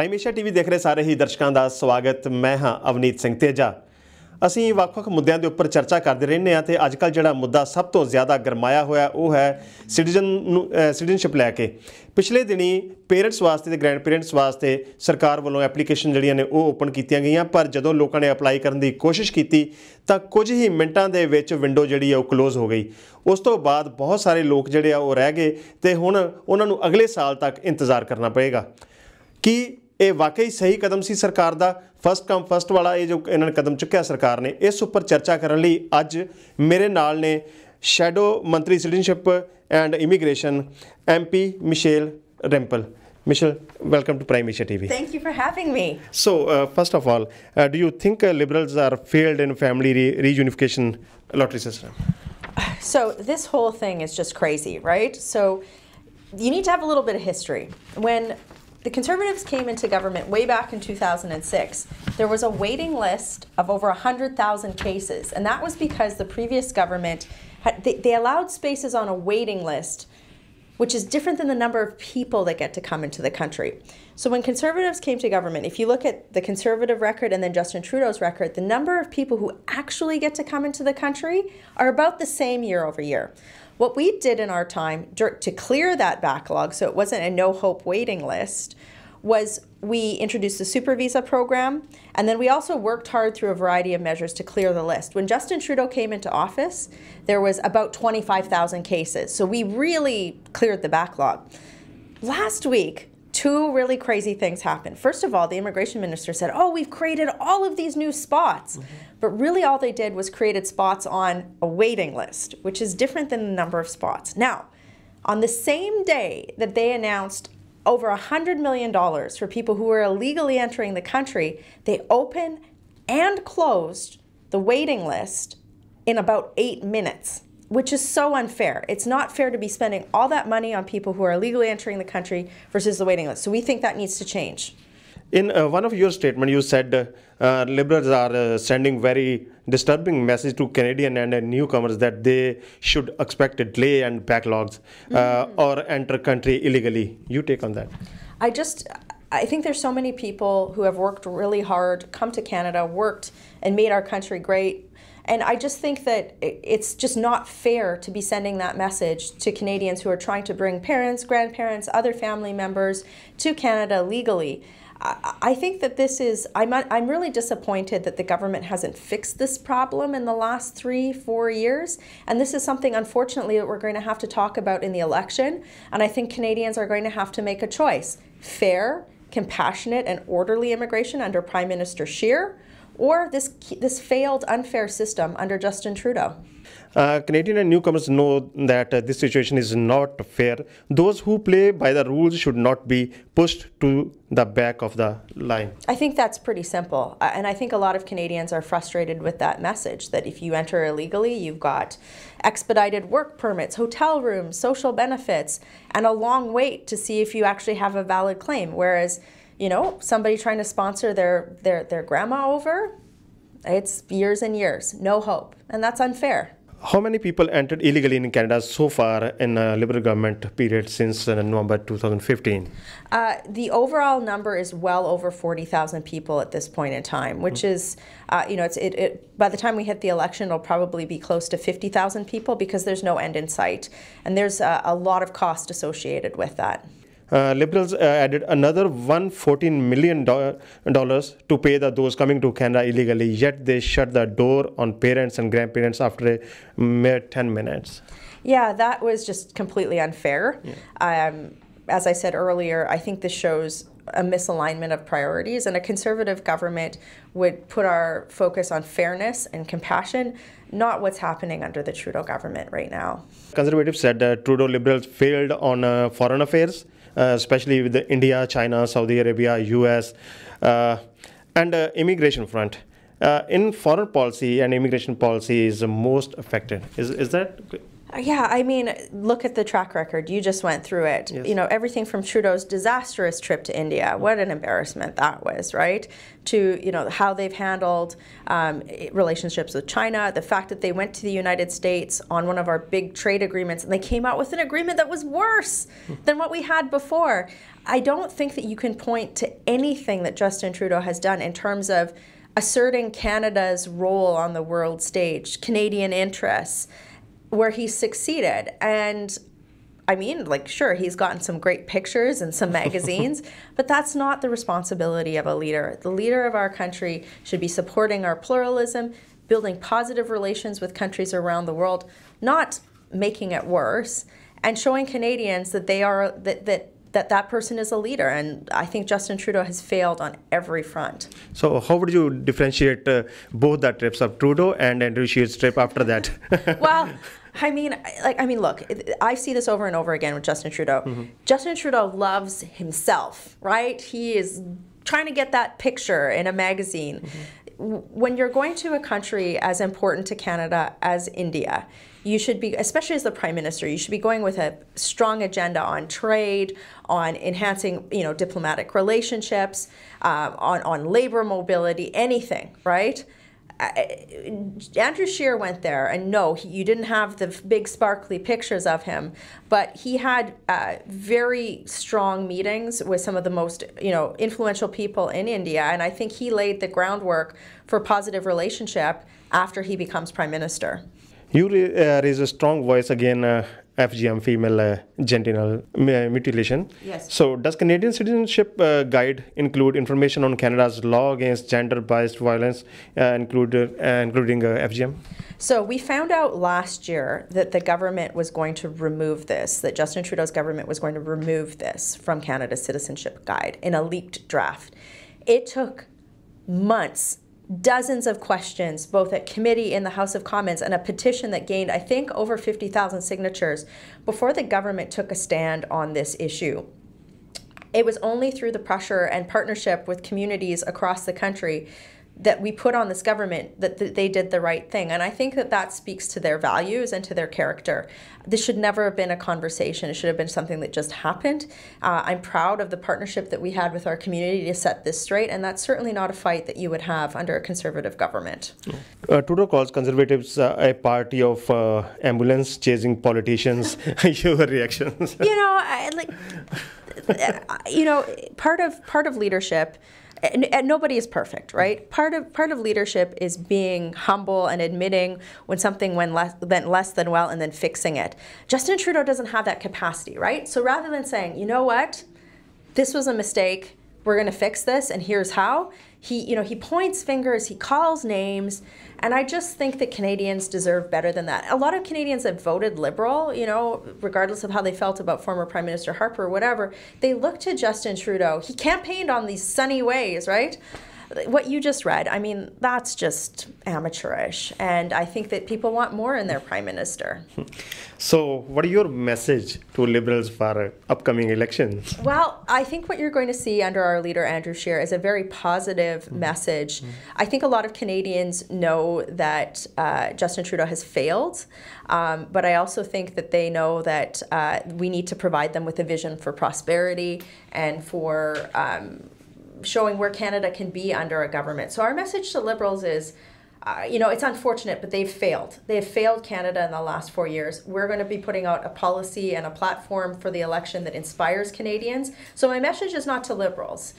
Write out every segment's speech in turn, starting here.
Prime Asia TV ਦੇਖ ਰਹੇ ਸਾਰੇ ਹੀ ਦਰਸ਼ਕਾਂ ਦਾ ਸਵਾਗਤ। ਮੈਂ ਹਾਂ ਅਵਨੀਤ ਸਿੰਘ ਤੇਜਾ। ਅਸੀਂ ਵੱਖ-ਵੱਖ ਮੁੱਦਿਆਂ ਦੇ ਉੱਪਰ ਚਰਚਾ ਕਰਦੇ ਰਹਿੰਦੇ ਹਾਂ ਤੇ ਅੱਜਕੱਲ ਜਿਹੜਾ ਮੁੱਦਾ ਸਭ ਤੋਂ ਜ਼ਿਆਦਾ ਗਰਮਾਇਆ ਹੋਇਆ ਉਹ ਹੈ ਸਿਟੀਜ਼ਨਸ਼ਿਪ ਲੈ ਕੇ। ਪਿਛਲੇ ਦਿਨੀ ਪੇਰੈਂਟਸ ਵਾਸਤੇ ਤੇ ਗ੍ਰੈਂਡ ਪੇਰੈਂਟਸ ਵਾਸਤੇ ਸਰਕਾਰ ਵੱਲੋਂ ਐਪਲੀਕੇਸ਼ਨ ਜਿਹੜੀਆਂ ਨੇ ਉਹ ਓਪਨ ਕੀਤੀਆਂ ਗਈਆਂ, ਪਰ ਜਦੋਂ ਲੋਕਾਂ ਨੇ ਅਪਲਾਈ ਕਰਨ ਦੀ ਕੋਸ਼ਿਸ਼ ਕੀਤੀ ਤਾਂ ਕੁਝ ਹੀ ਮਿੰਟਾਂ ਦੇ ਵਿੱਚ ਵਿੰਡੋ ਜਿਹੜੀ ਹੈ ਉਹ ਕਲੋਜ਼ ਹੋ ਗਈ। ਉਸ ਤੋਂ ਬਾਅਦ ਬਹੁਤ ਸਾਰੇ ਲੋਕ ਜਿਹੜੇ ਆ ਉਹ ਰਹਿ ਗਏ ਤੇ ਹੁਣ ਉਹਨਾਂ ਨੂੰ ਅਗਲੇ ਸਾਲ ਤੱਕ ਇੰਤਜ਼ਾਰ ਕਰਨਾ ਪਏਗਾ। ਕੀ ਇਹ ਵਾਕਈ ਸਹੀ ਕਦਮ ਸੀ ਸਰਕਾਰ ਦਾ? ਫਸਟ ਕਮ ਫਸਟ ਵਾਲਾ ਇਹ ਜੋ ਇਹਨਾਂ ਨੇ ਕਦਮ ਚੁੱਕਿਆ ਸਰਕਾਰ ਨੇ, ਇਸ ਉੱਪਰ ਚਰਚਾ ਕਰਨ ਲਈ ਅੱਜ ਮੇਰੇ ਨਾਲ ਨੇ ਸ਼ੈਡੋ ਮੰਤਰੀ citizenship and immigration MP Michelle Rempel. Michelle, welcome to Prime Asia TV. Thank you for having me. So, first of all, do you think Liberals are failed in family reunification lottery system? So this whole thing is just crazy, right? So you need to have a little bit of history. When the Conservatives came into government way back in 2006, there was a waiting list of over 100,000 cases, and that was because the previous government they allowed spaces on a waiting list, which is different than the number of people that get to come into the country. So when Conservatives came to government, if you look at the Conservative record and then Justin Trudeau's record, the number of people who actually get to come into the country are about the same year over year. What we did in our time to clear that backlog, so it wasn't a no-hope waiting list, was we introduced the super visa program, and then we also worked hard through a variety of measures to clear the list. When Justin Trudeau came into office, there was about 25,000 cases, so we really cleared the backlog. Last week, two really crazy things happened. First of all, the immigration minister said, oh, we've created all of these new spots. But really all they did was created spots on a waiting list, which is different than the number of spots. Now, on the same day that they announced over $100 million for people who were illegally entering the country, they opened and closed the waiting list in about 8 minutes. Which is so unfair. It's not fair to be spending all that money on people who are illegally entering the country versus the waiting list. So we think that needs to change. In one of your statements, you said Liberals are sending very disturbing message to Canadian and newcomers that they should expect a delay and backlogs or enter country illegally. You take on that? I think there's so many people who have worked really hard, come to Canada, worked and made our country great. And I just think that it's just not fair to be sending that message to Canadians who are trying to bring parents, grandparents, other family members to Canada legally. I think that this is, I'm really disappointed that the government hasn't fixed this problem in the last 3-4 years. And this is something, unfortunately, that we're going to have to talk about in the election. And I think Canadians are going to have to make a choice. Fair, compassionate, and orderly immigration under Prime Minister Scheer, or this failed, unfair system under Justin Trudeau. Canadian and newcomers know that this situation is not fair. Those who play by the rules should not be pushed to the back of the line. I think that's pretty simple. And I think a lot of Canadians are frustrated with that message, that if you enter illegally, you've got expedited work permits, hotel rooms, social benefits, and a long wait to see if you actually have a valid claim. Whereas, you know, somebody trying to sponsor their grandma over, it's years and years, no hope, and that's unfair. How many people entered illegally in Canada so far in a Liberal government period since November 2015? The overall number is well over 40,000 people at this point in time, which is, you know, by the time we hit the election, it'll probably be close to 50,000 people because there's no end in sight. And there's a lot of cost associated with that. Liberals added another $114 million to pay those coming to Canada illegally, yet they shut the door on parents and grandparents after a mere 10 minutes. Yeah, that was just completely unfair. Yeah. As I said earlier, I think this shows a misalignment of priorities, and a Conservative government would put our focus on fairness and compassion, not what's happening under the Trudeau government right now. Conservatives said that Trudeau Liberals failed on foreign affairs, especially with India, China, Saudi Arabia, US, and immigration front. In foreign policy and immigration policy is most affected. Is that? Yeah, I mean, look at the track record. You just went through it. Yes. You know, everything from Trudeau's disastrous trip to India, what an embarrassment that was, right? To, you know, how they've handled relationships with China, the fact that they went to the United States on one of our big trade agreements and they came out with an agreement that was worse than what we had before. I don't think that you can point to anything that Justin Trudeau has done in terms of asserting Canada's role on the world stage, Canadian interests, where he's succeeded. And I mean, like, sure, he's gotten some great pictures in some magazines, but that's not the responsibility of a leader. The leader of our country should be supporting our pluralism, building positive relations with countries around the world, not making it worse, and showing Canadians that they are that person is a leader. And I think Justin Trudeau has failed on every front. So how would you differentiate both the trips of Trudeau and Andrew Scheer's trip after that? Well, I mean, look, I see this over and over again with Justin Trudeau. Justin Trudeau loves himself, right? He is trying to get that picture in a magazine. When you're going to a country as important to Canada as India, you should be, especially as the Prime Minister, you should be going with a strong agenda on trade, on enhancing, you know, diplomatic relationships, on labor mobility, anything, right? Andrew Scheer went there, and no, you didn't have the big sparkly pictures of him, but he had very strong meetings with some of the most, you know, influential people in India, and I think he laid the groundwork for a positive relationship after he becomes Prime Minister. You raise a strong voice again, FGM, female genital mutilation. Yes. So does Canadian Citizenship Guide include information on Canada's law against gender-biased violence, including FGM? So we found out last year that the government was going to remove this, that Justin Trudeau's government was going to remove this from Canada's Citizenship Guide in a leaked draft. It took months, dozens of questions, both at committee in the House of Commons, and a petition that gained, I think, over 50,000 signatures before the government took a stand on this issue. It was only through the pressure and partnership with communities across the country that we put on this government that they did the right thing. And I think that that speaks to their values and to their character. This should never have been a conversation. It should have been something that just happened. I'm proud of the partnership that we had with our community to set this straight, and that's certainly not a fight that you would have under a Conservative government. Trudeau calls Conservatives a party of ambulance chasing politicians. Your reactions? You know, part of leadership. And nobody is perfect, right? Part of leadership is being humble and admitting when something went less than well and then fixing it. Justin Trudeau doesn't have that capacity, right? So rather than saying, you know what, this was a mistake, we're going to fix this, and here's how, he points fingers, he calls names, and I just think that Canadians deserve better than that. A lot of Canadians that voted Liberal, you know, regardless of how they felt about former Prime Minister Harper or whatever, they looked to Justin Trudeau. He campaigned on these sunny ways, right? What you just read, I mean, that's just amateurish. And I think that people want more in their Prime Minister. So what is your message to Liberals for upcoming elections? Well, I think what you're going to see under our leader, Andrew Scheer, is a very positive message. I think a lot of Canadians know that Justin Trudeau has failed, but I also think that they know that we need to provide them with a vision for prosperity and for showing where Canada can be under a government. So our message to Liberals is, it's unfortunate, but they've failed. They have failed Canada in the last 4 years. We're going to be putting out a policy and a platform for the election that inspires Canadians. So my message is not to Liberals.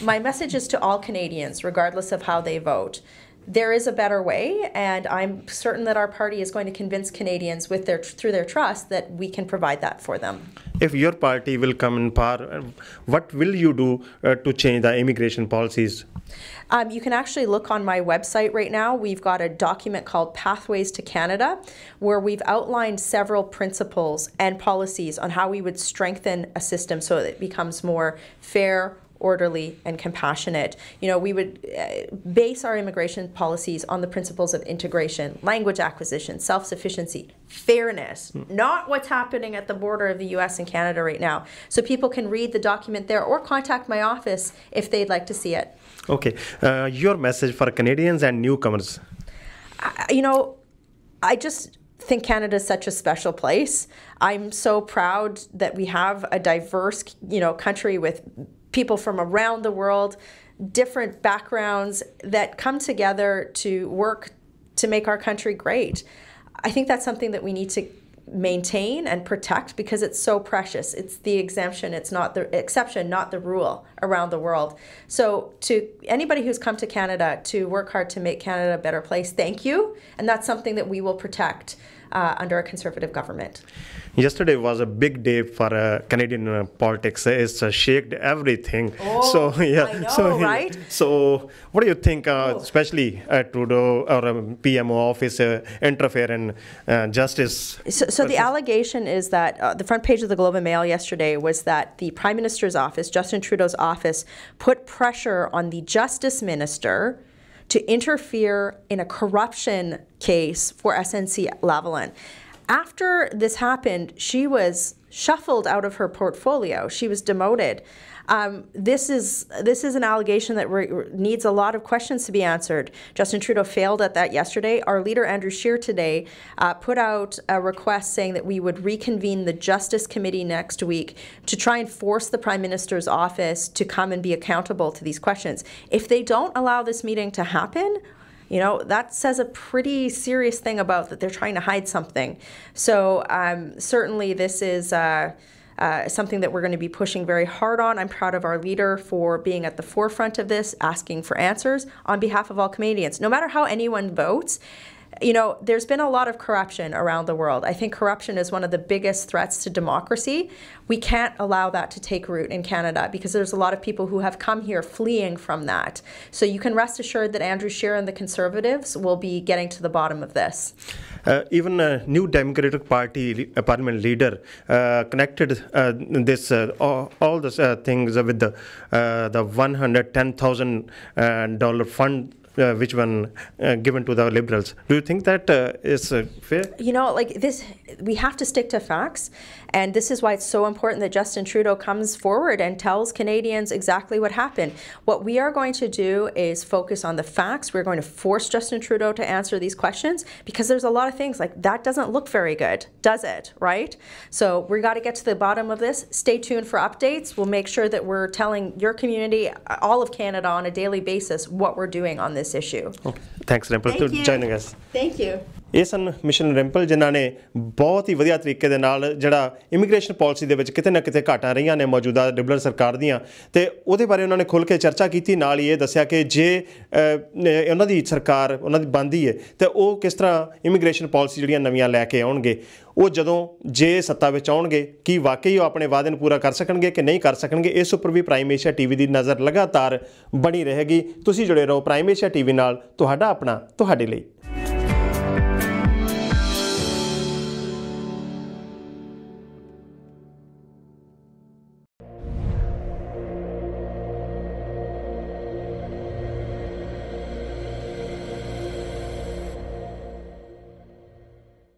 My message is to all Canadians, regardless of how they vote. There is a better way, and I'm certain that our party is going to convince Canadians through their trust that we can provide that for them. If your party will come in power, what will you do to change the immigration policies? You can actually look on my website right now. We've got a document called Pathways to Canada, where we've outlined several principles and policies on how we would strengthen a system so that it becomes more fair, orderly, and compassionate. You know, we would base our immigration policies on the principles of integration, language acquisition, self-sufficiency, fairness, not what's happening at the border of the US and Canada right now. So people can read the document there or contact my office if they'd like to see it. Okay. Your message for Canadians and newcomers? I just think Canada is such a special place. I'm so proud that we have a diverse, country with people from around the world, different backgrounds that come together to work to make our country great. I think that's something that we need to maintain and protect because it's so precious. It's the exemption, it's not the exception, not the rule around the world. So to anybody who's come to Canada to work hard to make Canada a better place, thank you. And that's something that we will protect under a Conservative government. Yesterday was a big day for Canadian politics. It's shaked everything. Oh, so yeah, I know, right? So what do you think, especially Trudeau or PMO office interfere in justice? So the allegation is that the front page of the Globe and Mail yesterday was that the Prime Minister's office, Justin Trudeau's office, put pressure on the Justice Minister to interfere in a corruption case for SNC Lavalin. After this happened, she was shuffled out of her portfolio. She was demoted. This is an allegation that needs a lot of questions to be answered. Justin Trudeau failed at that yesterday. Our leader, Andrew Scheer, today put out a request saying that we would reconvene the Justice Committee next week to try and force the Prime Minister's office to come and be accountable to these questions. If they don't allow this meeting to happen, that says a pretty serious thing about that they're trying to hide something. So certainly this is something that we're going to be pushing very hard on. I'm proud of our leader for being at the forefront of this, asking for answers on behalf of all Canadians. No matter how anyone votes, there's been a lot of corruption around the world. I think corruption is one of the biggest threats to democracy. We can't allow that to take root in Canada because there's a lot of people who have come here fleeing from that. So you can rest assured that Andrew Scheer and the Conservatives will be getting to the bottom of this. Even a new Democratic Party parliament leader connected this all these things with the $110,000 fund which one given to the Liberals. Do you think that is fair? This, we have to stick to facts, and this is why it's so important that Justin Trudeau comes forward and tells Canadians exactly what happened. What we are going to do is focus on the facts. We're going to force Justin Trudeau to answer these questions because there's a lot of things like that doesn't look very good, does it? Right? So we got to get to the bottom of this. Stay tuned for updates. We'll make sure that we're telling your community, all of Canada, on a daily basis what we're doing on this issue. Okay. Thanks, Rempel, for joining us. Thank you. ਇਹ ਸਨ mission ਰੈਂਪਲ ਜਿਨ੍ਹਾਂ ਨੇ ਬਹੁਤ ਹੀ ਵਧੀਆ ਤਰੀਕੇ ਦੇ ਨਾਲ ਜਿਹੜਾ immigration policy ਦੇ ਵਿੱਚ ਕਿਤੇ ਨਾ ਕਿਤੇ ਘਾਟਾਂ ਰਹੀਆਂ ਨੇ ਮੌਜੂਦਾ ਲਿਬਰਲ ਸਰਕਾਰ ਦੀਆਂ ਤੇ ਉਹਦੇ ਬਾਰੇ ਉਹਨਾਂ ਨੇ ਖੁੱਲ੍ਹ ਕੇ ਚਰਚਾ ਕੀਤੀ। ਨਾਲ ਹੀ ਇਹ ਦੱਸਿਆ ਕਿ ਜੇ ਉਹਨਾਂ ਦੀ ਸਰਕਾਰ ਉਹਨਾਂ ਦੀ ਬਣਦੀ ਹੈ ਤੇ ਉਹ ਕਿਸ ਤਰ੍ਹਾਂ ਇਮੀਗ੍ਰੇਸ਼ਨ ਪਾਲਿਸੀ ਜਿਹੜੀਆਂ ਨਵੀਆਂ ਲੈ ਕੇ ਆਉਣਗੇ। ਉਹ ਜਦੋਂ ਜੇ ਸੱਤਾ ਵਿੱਚ ਆਉਣਗੇ ਕੀ ਵਾਕਈ ਉਹ ਆਪਣੇ ਵਾਅਦੇ ਨੂੰ ਪੂਰਾ ਕਰ ਸਕਣਗੇ ਕਿ ਨਹੀਂ ਕਰ ਸਕਣਗੇ, ਇਸ ਉੱਪਰ ਵੀ ਪ੍ਰਾਈਮ ਏਸ਼ੀਆ ਟੀਵੀ ਦੀ ਨਜ਼ਰ ਲਗਾਤਾਰ ਬਣੀ ਰਹੇਗੀ। ਤੁਸੀਂ ਜੁੜੇ ਰਹੋ ਪ੍ਰਾਈਮ ਏਸ਼ੀਆ ਟੀਵੀ ਨਾਲ, ਤੁਹਾਡਾ ਆਪਣਾ ਤੁਹਾਡੇ ਲਈ।